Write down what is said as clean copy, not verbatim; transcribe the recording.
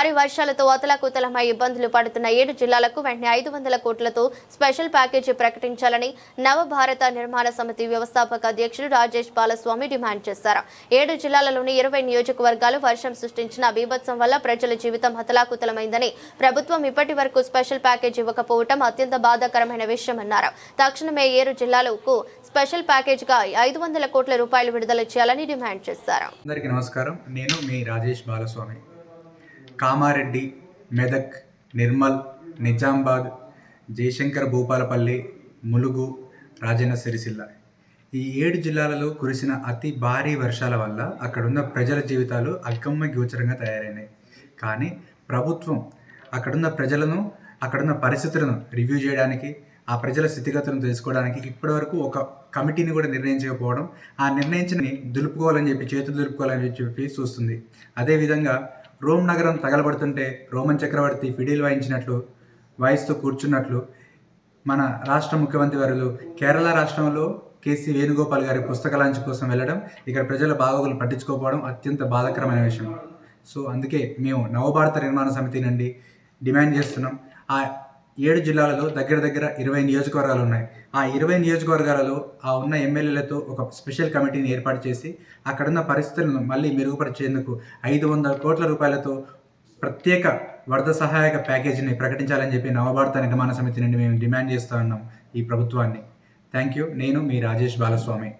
భారీ వర్షాలతో అతలాకుతలమై ఇబ్బందులు పడుతున్న 7 జిల్లాలకు వెంటనే 500 కోట్లతో స్పెషల్ ప్యాకేజీ ప్రకటించాలని నవభారత నిర్మాణ సమితి వ్యవస్థాపక అధ్యక్షుడు రాజేష్ బాలస్వామి డిమాండ్ చేశారు. 7 జిల్లాలలోని 20 నియోజకవర్గాలు వర్షం సృష్టించిన బీభత్సం వల్ల ప్రజల జీవితం అతలాకుతలమైందని, ప్రభుత్వం ఇప్పటి వరకు స్పెషల్ ప్యాకేజీ ఇవ్వకపోవడం అత్యంత బాధాకరమైన విషయమన్నారు. తక్షణమే 7 జిల్లాలకు స్పెషల్ ప్యాకేజీగా 500 కోట్ల రూపాయలు విడుదల చేయాలని డిమాండ్ చేశారు. అందరికీ నమస్కారం. నేను మీ రాజేష్ బాలస్వామి. కామారెడ్డి, మెదక్, నిర్మల్, నిజామాబాద్, జయశంకర్ భూపాలపల్లి, ములుగు, రాజన్న సిరిసిల్ల ఈ 7 జిల్లాలలో కురిసిన అతి భారీ వర్షాల వల్ల అక్కడున్న ప్రజల జీవితాలు అగమ్య గోచరంగా తయారైనాయి. కానీ ప్రభుత్వం అక్కడున్న ప్రజలను, అక్కడున్న పరిస్థితులను రివ్యూ చేయడానికి, ఆ ప్రజల స్థితిగతులను తెలుసుకోవడానికి ఇప్పటివరకు ఒక కమిటీని కూడా నిర్ణయించకపోవడం, ఆ నిర్ణయించిన దులుపుకోవాలని చెప్పి, చేతులు దులుపుకోవాలని చెప్పి చూస్తుంది. అదేవిధంగా రోమ్ నగరం తగలబడుతుంటే రోమన్ చక్రవర్తి ఫిడిల్ వాయిస్తూ కూర్చున్నట్లు మన రాష్ట్ర ముఖ్యమంత్రి వర్యులు కేరళ రాష్ట్రంలో కేసీ వేణుగోపాల్ గారి పుస్తక లాంచ్ కోసం వెళ్ళడం, ఇక్కడ ప్రజల బాగోగులు పట్టించుకోకపోవడం అత్యంత బాధాకరమైన విషయం. సో అందుకే మేము నవభారత నిర్మాణ సమితి నుండి డిమాండ్ చేస్తున్నాం. ఆ 7 జిల్లాలలో దగ్గర 20 నియోజకవర్గాలు ఉన్నాయి. ఆ 20 నియోజకవర్గాలలో ఆ ఉన్న ఎమ్మెల్యేలతో ఒక స్పెషల్ కమిటీని ఏర్పాటు చేసి అక్కడున్న పరిస్థితులను మళ్ళీ మెరుగుపరిచేందుకు 500 కోట్ల రూపాయలతో ప్రత్యేక వరద సహాయక ప్యాకేజీని ప్రకటించాలని చెప్పి నవభారత నిర్మాణ సమితి నుండి మేము డిమాండ్ చేస్తూ ఉన్నాం ఈ ప్రభుత్వాన్ని. Thank you. నేను మీ రాజేష్ బాలస్వామి.